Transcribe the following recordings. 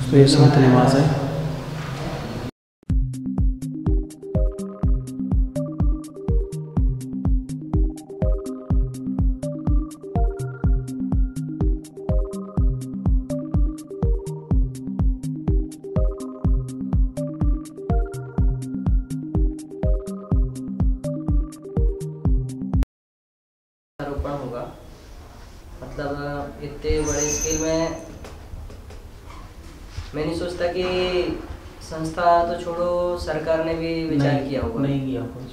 तो ये संत निवास है। आरोपण होगा, मतलब इतने बड़े स्केल में मैं नहीं सोचता कि संस्था तो छोड़ो, सरकार ने भी विचार किया होगा। नहीं किया कुछ,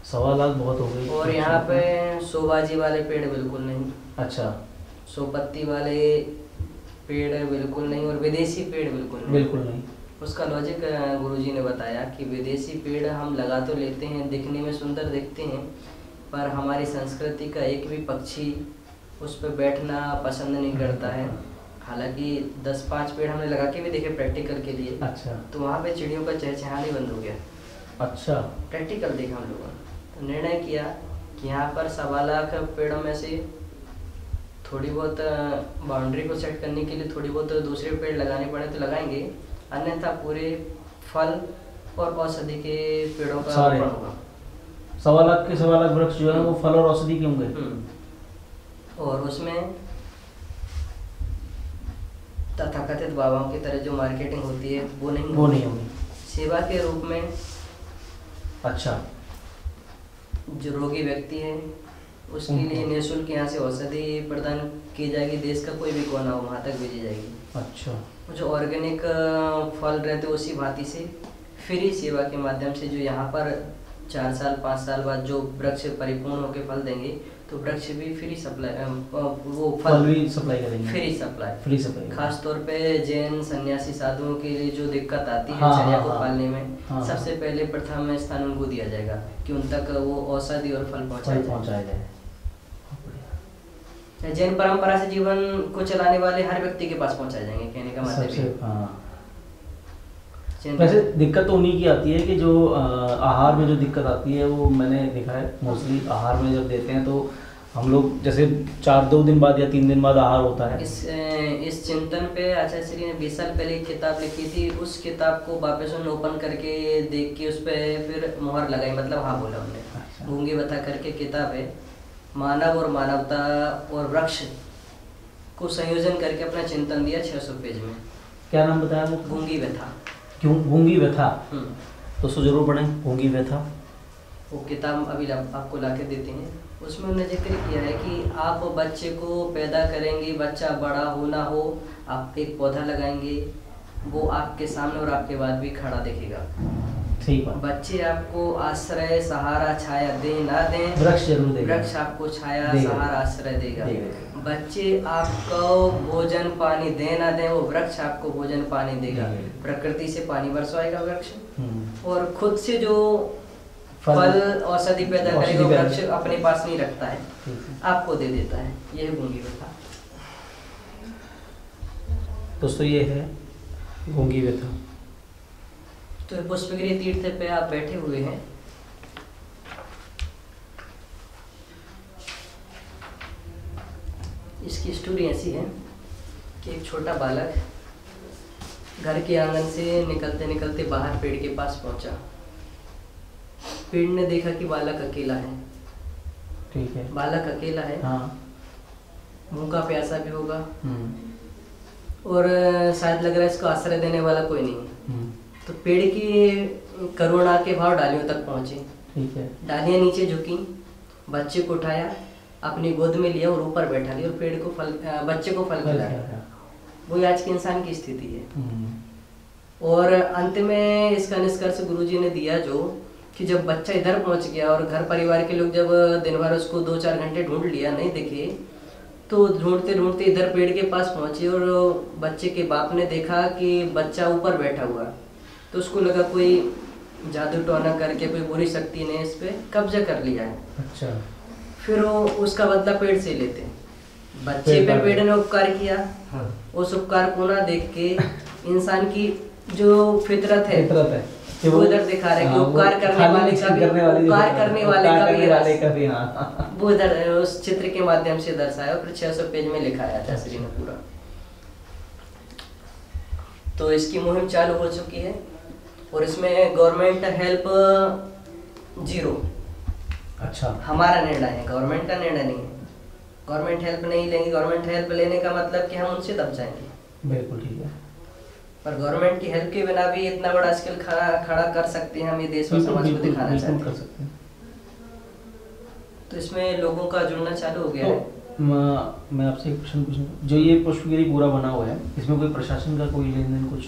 1.25 लाख बहुत हो गई। और यहाँ पे सोबाजी वाले पेड़ बिल्कुल नहीं। अच्छा। सोपत्ती वाले पेड़ बिल्कुल नहीं, और विदेशी पेड़ बिल्कुल नहीं। उसका लॉजिक गुरुजी ने बताया कि विदेशी पेड़ हम लगा तो लेते हैं, दिखने में सुंदर दिखते हैं, पर हमारी संस्कृति का एक भी पक्षी उस पर बैठना पसंद नहीं करता है। हालांकि 10-5 पेड़ हमने लगा के भी देखे प्रैक्टिकल के लिए। अच्छा। तो वहाँ पे चिड़ियों का चहचहाना ही बंद हो गया। अच्छा। प्रैक्टिकल देखा हम लोगों ने, तो निर्णय किया कि यहाँ पर 1.25 लाख पेड़ों में से थोड़ी बहुत बाउंड्री को सेट करने के लिए थोड़ी बहुत दूसरे पेड़ लगाने पड़े तो लगाएंगे, अन्यथा पूरे फल और औषधि के पेड़ों का रोपण होगा। 1.25 लाख के 1.25 लाख वृक्ष जो है वो फल और औषधि के होंगे। और उसमें तथाकथित बाबाओं की तरह जो मार्केटिंग होती है वो नहीं होगी। सेवा के रूप में। अच्छा। जो रोगी व्यक्ति है उसके लिए निःशुल्क यहाँ से औषधि प्रदान की जाएगी, देश का कोई भी कोना हो वहाँ तक भेजी जाएगी। अच्छा। जो ऑर्गेनिक फल रहते उसी भांति से फ्री सेवा के माध्यम से, जो यहाँ पर 4 साल 5 साल बाद जो वृक्ष परिपूर्ण होकर फल देंगे तो वृक्ष भी फ्री सप्लाई, वो फल भी सप्लाई करेंगे। फ्री सप्लाई खास तौर पे जैन सन्यासी साधुओं के लिए जो दिक्कत आती है चर्या को पालने में, सबसे पहले प्रथम स्थान उनको दिया जाएगा कि उन तक वो औषधि और फल पहुँचाया जाए। जैन परंपरा से जीवन को चलाने वाले हर व्यक्ति के पास पहुँचाए जाएंगे, कहने का मतलब। वैसे दिक्कत तो उन्हीं की आती है कि जो आहार में जो दिक्कत आती है वो मैंने देखा है मोस्टली आहार में जब देते हैं तो हम लोग जैसे 2 दिन बाद या 3 दिन बाद आहार होता है। इस चिंतन पे आचार्य श्री ने 20 साल पहले एक किताब लिखी थी, उस किताब को वापस उन्होंने ओपन करके देख के उस पर फिर मुहर लगाई, मतलब हाँ बोला उन्होंने। गूंगी व्यथा करके किताब है, मानव और मानवता और वृक्ष को संयोजन करके अपना चिंतन दिया 600 पेज में। क्या नाम बताया वो? गूंगी व्यथा। क्यों गूंगी व्यथा? तो जरूर पढ़ें गूंगी व्यथा। वो किताब अभी आपको ला के देते हैं। उसमें उन्होंने जिक्र किया है कि आप बच्चे को पैदा करेंगे, बच्चा बड़ा हो ना हो, आप एक पौधा लगाएंगे, वो आपके सामने और आपके बाद भी खड़ा दिखेगा। ठीक है। बच्चे आपको आश्रय सहारा छाया दे ना दें, वृक्ष जरूर देगा। वृक्ष आपको छाया सहारा आश्रय देगा। बच्चे आपको भोजन पानी दे ना दें, वो वृक्ष आपको भोजन पानी देगा। प्रकृति से पानी बरसवाएगा वृक्ष, और खुद से जो फल औषधि पैदा करेगा वृक्ष अपने पास नहीं रखता है, आपको दे देता है। यह गूंगी व्यथा। दोस्तों ये है गूंगी व्यथा। तो पुष्पगिरी तीर्थ पे आप बैठे हुए हैं, इसकी स्टोरी ऐसी है कि एक छोटा बालक घर के आंगन से निकलते निकलते बाहर पेड़ के पास पहुंचा। पेड़ ने देखा कि बालक अकेला है। ठीक है। बालक अकेला है, भूखा प्यासा भी होगा, और शायद लग रहा है इसको आश्रय देने वाला कोई नहीं है। तो पेड़ की करुणा के भाव डालियों तक पहुंचे। ठीक है। डालियां नीचे झुकी, बच्चे को उठाया, अपनी गोद में लिया और ऊपर बैठा लिया, और पेड़ को बच्चे को फल खिलाया। वो आज के इंसान की स्थिति है। और अंत में इसका निष्कर्ष गुरुजी ने दिया जो कि जब बच्चा इधर पहुंच गया और घर परिवार के लोग जब दिन भर उसको 2-4 घंटे ढूंढ लिया, नहीं दिखे, तो ढूंढते ढूंढते इधर पेड़ के पास पहुंचे और बच्चे के बाप ने देखा कि बच्चा ऊपर बैठा हुआ। तो उसको लगा कोई जादू टोना करके कोई बुरी शक्ति ने इस पे कब्जा कर लिया है। अच्छा। फिर वो उसका बदला पेड़ से लेते। बच्चे पे पेड़ ने उपकार किया, उस उपकार को ना देख के इंसान की जो फितरत है कि वो इधर दिखा रहे हैं कि उपकार करने वाले का भी, उपकार करने वाले का भी हाँ। वो इधर उस चित्र के माध्यम से दर्शाया और फिर 600 पेज में लिखाया था श्री ने पूरा। तो इसकी मुहिम चालू हो चुकी है और इसमें गवर्नमेंट हेल्प 0। अच्छा, हमारा निर्णय है, गवर्नमेंट का निर्णय नहीं है। गवर्नमेंट हेल्प नहीं लेंगे, गवर्नमेंट हेल्प लेने का मतलब कि हम उनसे दब जाएंगे। बिल्कुल ठीक है। पर गवर्नमेंट की हेल्प के बिना भी इतना बड़ा स्किल खड़ा कर सकते हैं हम, ये देश और समाज को दिखाना चाहते हैं। तो इसमें लोगों का जुड़ना चालू हो गया है। मैं आपसे एक प्रश्न पूछूं, जो ये पुष्पगिरी पूरा बना हुआ है, इसमें कोई प्रशासन का कोई लेन देन कुछ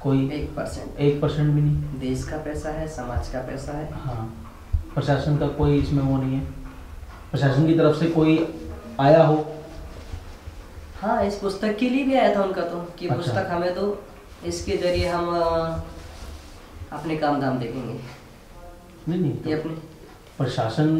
कोई 1% भी नहीं? देश का पैसा है, समाज का पैसा है। हाँ, प्रशासन का कोई इसमें वो नहीं है, प्रशासन की तरफ से कोई आया हो? हाँ, इस पुस्तक के लिए भी आया था उनका तो कि अच्छा। पुस्तक हमें तो इसके जरिए हम अपने काम धाम देखेंगे। नहीं ये अपने प्रशासन,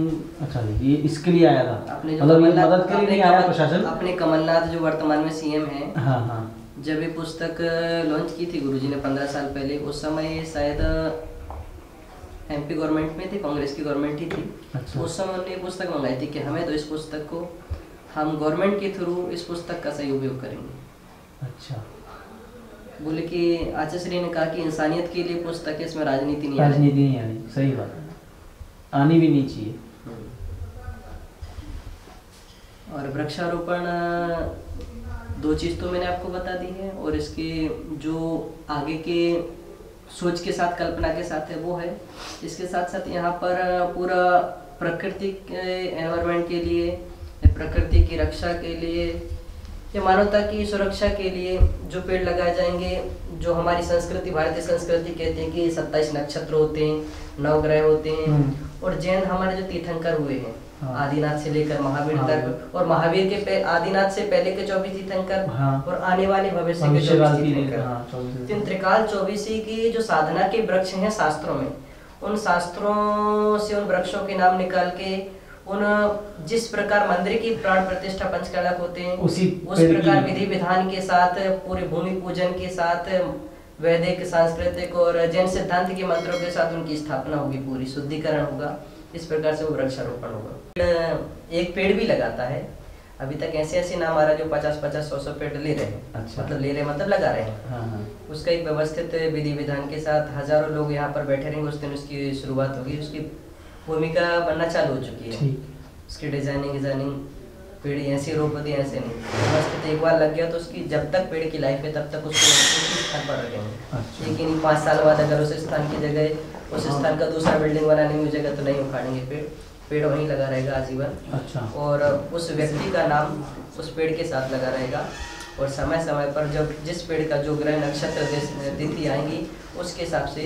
अच्छा ये इसके लिए आया था, अपने जो मतलब ये मदद के लिए नहीं आया प्रशासन? अपने कमलनाथ जो वर्तमान में सीएम हैं, हाँ हाँ, जब ये पुस्तक लॉन्च की थी गुरुजी ने 15 साल पहले, उस समय शायद एमपी गवर्नमेंट में थे, कांग्रेस की गवर्नमेंट ही थी। अच्छा। उस समय उन्होंने ये पुस्तक मंगाई थी कि हमें तो इस पुस्तक को हम गवर्नमेंट के थ्रू इस पुस्तक का सही उपयोग करेंगे। अच्छा, बोले कि आचार्य श्री ने कहा कि इंसानियत के लिए पुस्तक है, इसमें राजनीति नहीं आनी, सही बात है, आनी भी नहीं चाहिए। और वृक्षारोपण 2 चीज़ तो मैंने आपको बता दी है, और इसके जो आगे के सोच के साथ, कल्पना के साथ है वो है। इसके साथ साथ यहाँ पर पूरा प्रकृति के एनवायरनमेंट के लिए, प्रकृति की रक्षा के लिए या मानवता की सुरक्षा के लिए जो पेड़ लगाए जाएंगे, जो हमारी संस्कृति, भारतीय संस्कृति कहते हैं कि 27 नक्षत्र होते हैं, 9 ग्रह होते हैं, और जैन हमारे जो तीर्थंकर हुए हैं, हाँ। आदिनाथ से लेकर महावीर तक, और महावीर के आदिनाथ से पहले के 24 तीर्थंकर, हाँ। और आने वाले भविष्य के 24 तीर्थंकर। इन त्रिकाल 24 की जो साधना के वृक्ष हैं शास्त्रों में, उन शास्त्रों से उन वृक्षों के नाम निकाल के उन जिस प्रकार मंदिर की प्राण प्रतिष्ठा पंचकलक होते हैं, उस प्रकार विधि विधान के साथ, पूरे भूमि पूजन के साथ, वैदिक, सांस्कृतिक और जैन सिद्धांत के मंत्रों के साथ उनकी स्थापना होगी, पूरी शुद्धिकरण होगा। इस प्रकार से वो वृक्षारोपण होगा। एक पेड़ भी लगाता है, अभी तक ऐसे नाम आ रहा है जो 50-50, 100-100 पेड़ ले रहे हैं। अच्छा। मतलब लगा रहे हैं। हाँ। उसका एक व्यवस्थित विधि विधान के साथ हजारों लोग यहाँ पर बैठे रहेंगे, उस दिन उसकी शुरुआत होगी, उसकी भूमिका बनना चालू हो चुकी है। उसकी डिजाइनिंग पेड़ ऐसे रोप दिए, ऐसे नहीं, बस एक बार लग गया तो उसकी जब तक पेड़ की लाइफ है तब तक उसको उसी स्थान पर रखेंगे। अच्छा। लेकिन 5 साल बाद अगर उस स्थान की जगह उस स्थान का दूसरा बिल्डिंग बनाने की जगह तो नहीं उखाड़ेंगे, पेड़ वहीं लगा रहेगा आजीवन। अच्छा। और उस व्यक्ति का नाम उस पेड़ के साथ लगा रहेगा, और समय समय पर जब जिस पेड़ का जो ग्रह नक्षत्र तिथि आएंगी उसके हिसाब से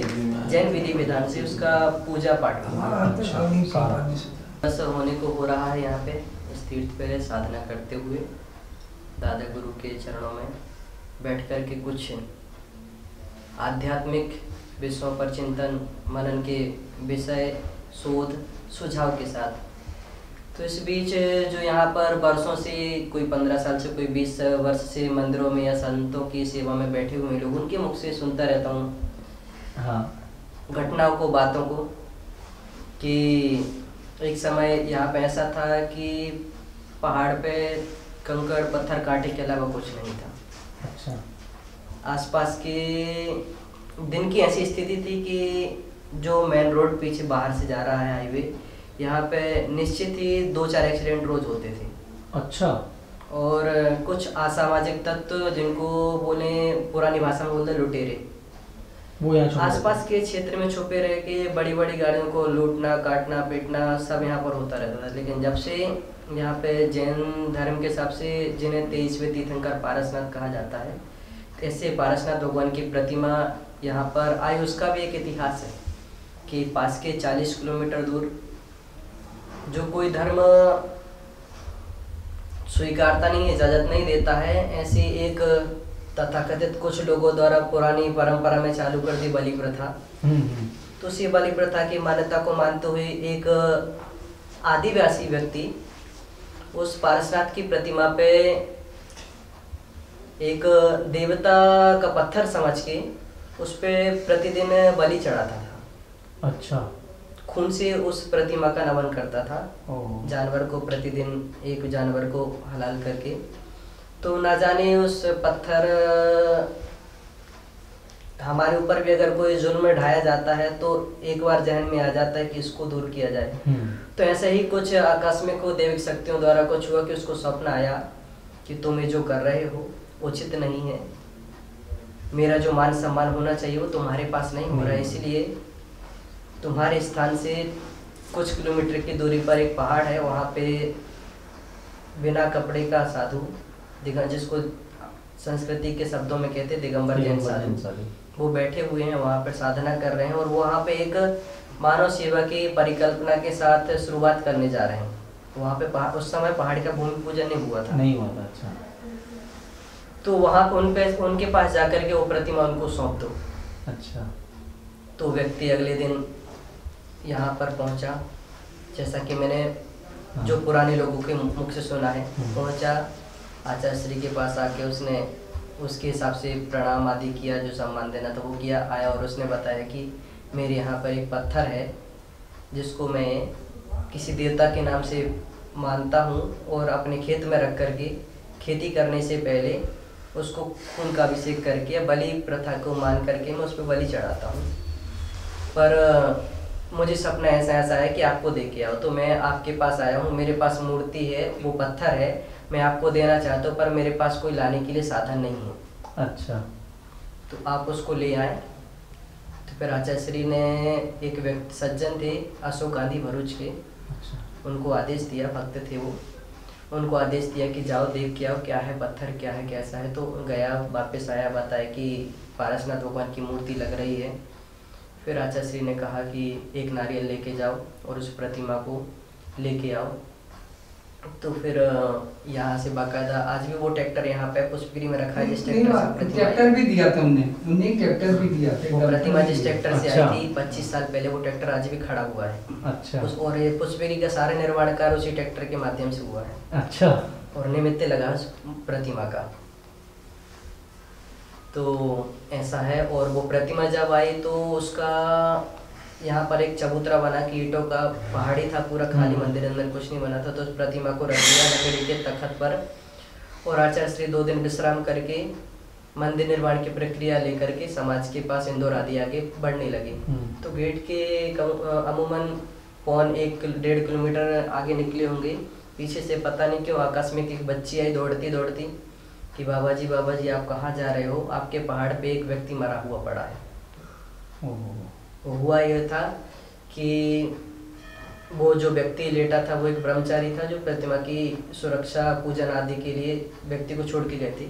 जैन विधि विधान से उसका पूजा पाठ बस होने को हो रहा है। यहाँ पे इस तीर्थ पे साधना करते हुए दादा गुरु के चरणों में बैठ कर के कुछ आध्यात्मिक विषयों पर चिंतन मनन के विषय, शोध, सुझाव के साथ। तो इस बीच जो यहाँ पर वर्षों से, कोई 15 साल से, कोई 20 वर्ष से मंदिरों में या संतों की सेवा में बैठे हुए लोग, उनके मुख से सुनता रहता हूँ हाँ घटनाओं को, बातों को, कि एक समय यहाँ पे ऐसा था कि पहाड़ पे कंकड़ पत्थर काटे के अलावा कुछ नहीं था। अच्छा। आसपास के दिन की ऐसी स्थिति थी कि जो मेन रोड पीछे बाहर से जा रहा है हाईवे, यहाँ पे निश्चित ही 2-4 एक्सीडेंट रोज होते थे। अच्छा। और कुछ असामाजिक तत्व, जिनको बोले पुरानी भाषा में बोलते लुटेरे, वो आसपास के क्षेत्र में छुपे रह के बड़ी बड़ी गाड़ियों को लूटना, काटना, पीटना सब यहाँ पर होता रहता था। लेकिन जब से यहाँ पे जैन धर्म के हिसाब से, जिन्हें 23वें तीर्थंकर पारसनाथ कहा जाता है, ऐसे पारसनाथ भगवान की प्रतिमा यहाँ पर आई, उसका भी एक इतिहास है कि पास के 40 किलोमीटर दूर जो कोई धर्म स्वीकारता नहीं, इजाजत नहीं देता है, ऐसी एक तथाकथित कुछ लोगों द्वारा पुरानी परंपरा में चालू कर दी बलि प्रथा। तो उसी बलि प्रथा की मान्यता को मानते हुए एक आदिवासी व्यक्ति उस पारसनाथ की प्रतिमा पे एक देवता का पत्थर समझ के उस पे प्रतिदिन बलि चढ़ाता था। अच्छा। खून से उस प्रतिमा का नमन करता था, ओह। जानवर को प्रतिदिन एक जानवर को हलाल करके। तो ना जाने उस पत्थर, हमारे ऊपर भी अगर कोई जुल्म ढाया जाता है तो एक बार जहन में आ जाता है कि इसको दूर किया जाए। तो ऐसा ही कुछ आकस्मिक को दैविक शक्तियों द्वारा कुछ हुआ कि उसको स्वप्न आया कि तुम ये जो कर रहे हो उचित नहीं है, मेरा जो मान सम्मान होना चाहिए वो तुम्हारे पास नहीं हो रहा है, इसलिए तुम्हारे स्थान से कुछ किलोमीटर की दूरी पर एक पहाड़ है, वहाँ पे बिना कपड़े का साधु, जिसको संस्कृति के शब्दों में कहते दिगंबर जैन साधु, वो बैठे हुए हैं वहाँ पर साधना कर रहे हैं। और वो वहाँ पे एक मानव सेवा की परिकल्पना के साथ शुरुआत करने जा रहे हैं। वहाँ पे उस समय पहाड़ का भूमि पूजन नहीं हुआ था। अच्छा। तो वहाँ पे उनके पास जाकर के वो प्रतिमा उनको सौंप दो। अच्छा। तो व्यक्ति अगले दिन यहाँ पर पहुँचा, जैसा कि मैंने जो पुराने लोगों के मुख से सुना है, पहुँचा, आचार्य श्री के पास आके उसने उसके हिसाब से प्रणाम आदि किया, जो सम्मान देना था वो किया, आया और उसने बताया कि मेरे यहाँ पर एक पत्थर है जिसको मैं किसी देवता के नाम से मानता हूँ और अपने खेत में रख करके खेती करने से पहले उसको खून का अभिषेक करके बलि प्रथा को मान करके मैं उस पर बलि चढ़ाता हूँ। पर मुझे सपना ऐसा है कि आपको दे के आओ, तो मैं आपके पास आया हूँ, मेरे पास मूर्ति है, वो पत्थर है, मैं आपको देना चाहता हूँ पर मेरे पास कोई लाने के लिए साधन नहीं है। अच्छा। तो आप उसको ले आए। तो फिर आचार्य श्री ने एक व्यक्ति सज्जन थे अशोक गांधी भरूच के, अच्छा। उनको आदेश दिया, भक्त थे वो, उनको आदेश दिया कि जाओ देख के आओ क्या है पत्थर, क्या है कैसा है। तो गया, वापस आया, बताया कि पारसनाथ भगवान की मूर्ति लग रही है। फिर आचार्य श्री ने कहा कि एक नारियल लेके जाओ और उस प्रतिमा को लेके आओ। तो फिर यहाँ से बाकायदा आज भी वो ट्रैक्टर यहाँ पे पुष्पगिरी में रखा है, जिस ट्रैक्टर भी दिया था उन्होंने ट्रैक्टर भी दिया था। वो प्रतिमा जिस ट्रैक्टर से आई थी 25 साल पहले, वो ट्रैक्टर आज भी खड़ा हुआ है। अच्छा। और ये पुष्पगिरी का सारा निर्माण कार्य उसी ट्रैक्टर के माध्यम से हुआ है। अच्छा। और निमित्त लगा उस प्रतिमा का। तो ऐसा है। और वो प्रतिमा जब आई तो उसका यहाँ पर एक चबूतरा बना कि ईंटों का पहाड़ी था पूरा, खाली मंदिर, अंदर कुछ नहीं बना था। तो उस प्रतिमा को रख दिया लकड़ी के तख्त पर और आचार्य श्री 2 दिन विश्राम करके मंदिर निर्माण की प्रक्रिया लेकर के समाज के पास इंदौर आदि आगे बढ़ने लगे। तो गेट के अमूमन 1.5 किलोमीटर आगे निकले होंगे, पीछे से पता नहीं क्यों आकस्मिक एक बच्ची आई दौड़ती दौड़ती कि बाबा जी आप कहाँ जा रहे हो, आपके पहाड़ पे एक व्यक्ति मरा हुआ पड़ा है। हुआ यह था कि वो जो व्यक्ति लेटा था वो एक ब्रह्मचारी था जो प्रतिमा की सुरक्षा पूजन आदि के लिए व्यक्ति को छोड़ के गए थे।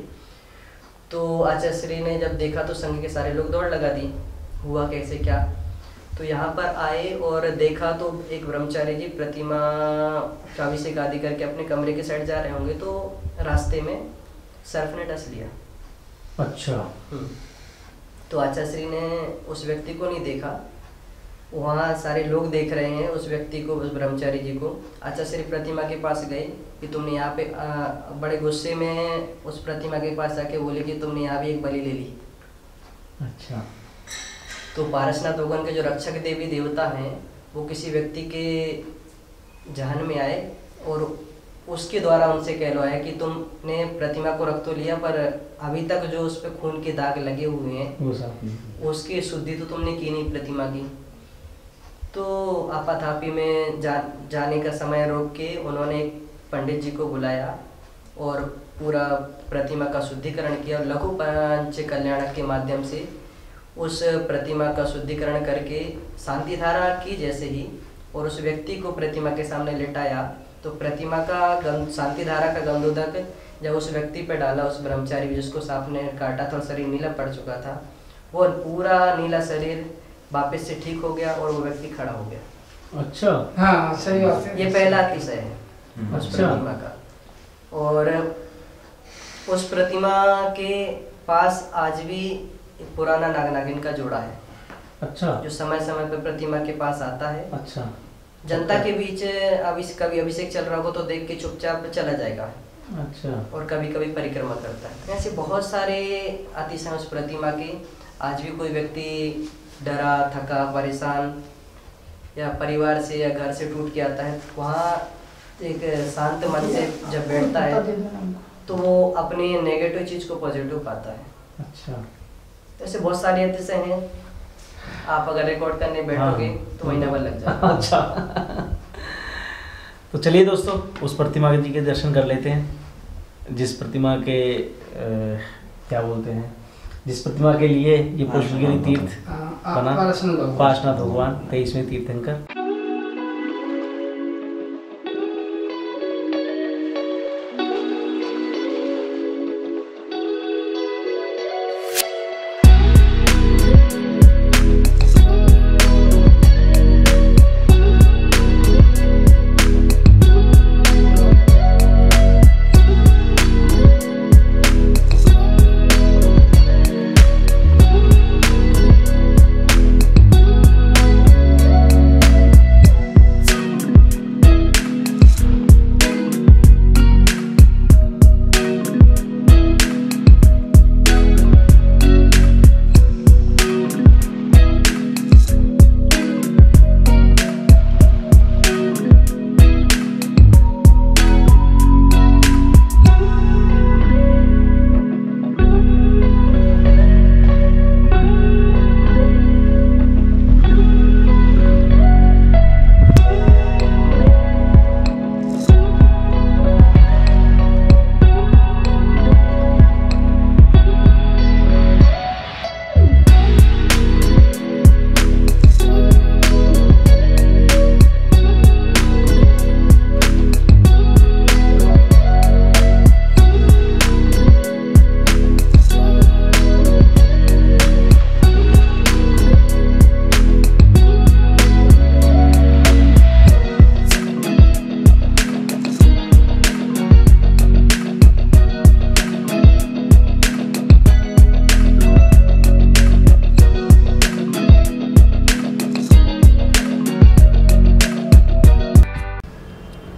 तो आचार्य श्री ने जब देखा तो संघ के सारे लोग दौड़ लगा दी, हुआ कैसे क्या। तो यहाँ पर आए और देखा तो एक ब्रह्मचारी जी प्रतिमा का अभिषेक आदि करके अपने कमरे के साइड जा रहे होंगे, तो रास्ते में सर्फ ने डस लिया। अच्छा। तो आचार्य श्री ने उस व्यक्ति को नहीं देखा, वहाँ सारे लोग देख रहे हैं उस व्यक्ति को, उस ब्रह्मचारी जी को। आचार्य श्री प्रतिमा के पास गए कि तुमने यहाँ पे बड़े गुस्से में उस प्रतिमा के पास आके बोले कि तुमने यहाँ भी एक बलि ले ली। अच्छा। तो पारसनाथ भगवान के जो रक्षक देवी देवता हैं वो किसी व्यक्ति के जहन में आए और उसके द्वारा उनसे कहलवाया कि तुमने प्रतिमा को रख तो लिया पर अभी तक जो उस पर खून के दाग लगे हुए हैं उसकी शुद्धि तो तुमने की नहीं प्रतिमा की। तो आपाधापी में जाने का समय रोक के उन्होंने एक पंडित जी को बुलाया और पूरा प्रतिमा का शुद्धिकरण किया और लघु पंच कल्याणक के माध्यम से उस प्रतिमा का शुद्धिकरण करके शांति धारा की जैसे ही और उस व्यक्ति को प्रतिमा के सामने लेटाया तो प्रतिमा का शांति धारा का गंधोदक जब उस व्यक्ति पे डाला, उस ब्रह्मचारी जिसको सांप ने काटा था और शरीर नीला पड़ चुका था, वो पूरा नीला शरीर वापस से ठीक हो गया और वो व्यक्ति खड़ा हो गया। अच्छा। हाँ सही बात है। ये पहला किस्सा है उस प्रतिमा का। और उस प्रतिमा के पास आज भी पुराना नाग नागिन का जोड़ा है। अच्छा। जो समय समय पर प्रतिमा के पास आता है। अच्छा। जनता के बीच कभी अभिषेक चल रहा होगा तो देख के चुपचाप चला जाएगा, अच्छा। और कभी कभी परिक्रमा करता है। ऐसे बहुत सारे अतिशय उस प्रतिमा के। आज भी कोई व्यक्ति डरा थका परेशान या परिवार से या घर से टूट के आता है, वहाँ एक शांत मन से जब बैठता है तो वो अपने नेगेटिव चीज को पॉजिटिव पाता है। अच्छा। तो ऐसे बहुत सारे अतिशय हैं, आप अगर रिकॉर्ड करने बैठोगे तो महीना भर लग जाएगा। अच्छा। तो चलिए दोस्तों, उस प्रतिमा जी के दर्शन कर लेते हैं, जिस प्रतिमा के क्या बोलते हैं, जिस प्रतिमा के लिए ये पुष्पगिरी तीर्थ बना, पार्श्वनाथ भगवान 23वें तीर्थंकर।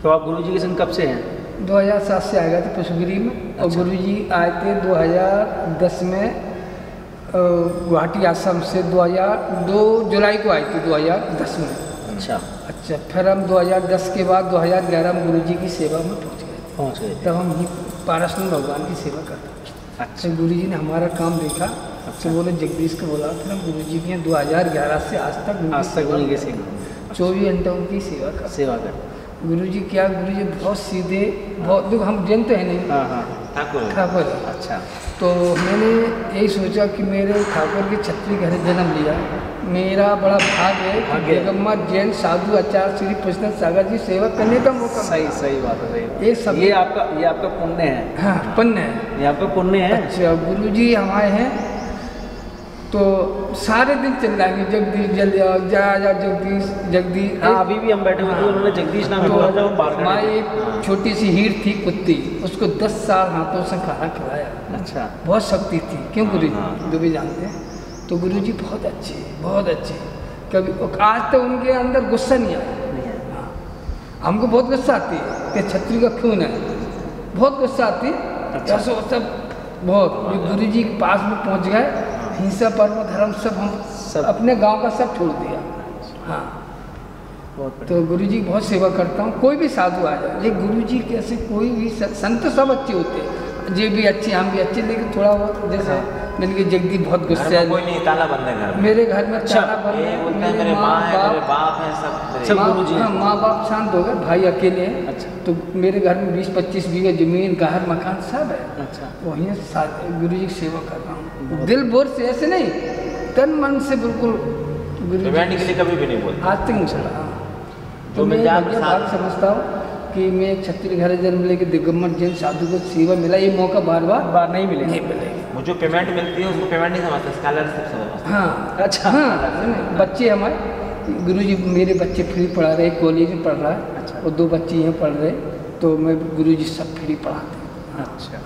तो आप गुरुजी के संग कब से हैं? 2007 से आएगा थे पुष्पगिरी में। और अच्छा। गुरुजी आए थे 2010 में गुवाहाटी आश्रम से। 2 जुलाई को आए थे 2010 में। अच्छा। अच्छा, फिर हम 2010 के बाद 2011 में गुरुजी की सेवा में पहुँच गए। तब हम ही पारसनाथ भगवान की सेवा करते हैं। अच्छा। तो गुरुजी ने हमारा काम देखा, तो बोले जगदीश को बोला, फिर हम गुरुजी के 2011 से आज तक उन्हीं के सेवा 24 घंटे उनकी सेवा कर। गुरुजी क्या, गुरुजी बहुत सीधे, बहुत दुख, हम जैन तो है नहीं। हाँ, ठाकुर। अच्छा। तो मैंने यही सोचा कि मेरे ठाकुर के छत्री घर जन्म लिया, मेरा बड़ा भाग है कि दिगंबर जैन साधु आचार्य श्री कृष्ण सागर जी सेवा करने का मौका। सही बात है। ये सब ये आपका पुण्य है। हाँ, पुण्य है, ये आपका पुण्य है। अच्छा, गुरुजी हमारे हैं तो सारे दिन चिल्लाएंगे जगदीश जल जाओ, जा जगदीश। हाँ, अभी भी हम बैठे हुए थे, उन्होंने जगदीश नाम बोला था, हम बाहर खड़े थे। हमारी एक छोटी सी हीर थी कुत्ती, उसको 10 साल हाथों से खाना खिलाया। अच्छा। बहुत शक्ति थी, क्यों गुरु हाँ। जो भी जानते हैं। तो गुरु जी बहुत अच्छे, बहुत अच्छे। कभी आज तक उनके अंदर गुस्सा नहीं आया। हाँ, हमको बहुत गुस्सा आती है कि छत्री का खून है, बहुत गुस्सा आती है। अच्छा। ऐसा सब बहुत गुरु जी के पास में पहुँच गए, हिंसा परम धर्म सब अपने गांव का सब छोड़ दिया। हाँ, तो गुरुजी की बहुत सेवा करता हूँ। कोई भी साधु आ जाए, ये गुरुजी कैसे, कोई भी संत सब अच्छे होते हैं, ये भी अच्छे, हम भी अच्छे, लेकिन थोड़ा बहुत जैसे मैंने कि जगदी बहुत गुस्से है। कोई नहीं, ताला बंद है घर में। मेरे घर में ताला बंद है। मेरे माँ है, मेरे बाप है, सब गुरुजी हैं। माँ बाप शांत हो गए, भाई अकेले हैं। अच्छा। तो मेरे घर में 20-25 बीघा जमीन, घर मकान सब है। अच्छा। वहीं गुरु जी की सेवा कर रहा हूँ, दिल बोर से, ऐसे नहीं, तन मन से बिल्कुल गुरु के लिए कभी भी नहीं बोलते आज तक नहीं चला। तो तो मैं मैं ये बात समझता हूँ कि मैं एक छत्री घर जन्म लेके दिगंबर जैन साधु को सेवा मिला, ये मौका बार बार नहीं मिलेगा। मुझे पेमेंट मिलती है उसको पेमेंट नहीं समझता, स्कॉलरशिप समझता। हाँ, अच्छा। हाँ, बच्चे हमारे गुरुजी, मेरे बच्चे फ्री पढ़ा रहे, कॉलेज में पढ़ रहा है। अच्छा। और 2 बच्चे यहाँ पढ़ रहे, तो मैं गुरुजी सब फ्री पढ़ाते हैं। अच्छा।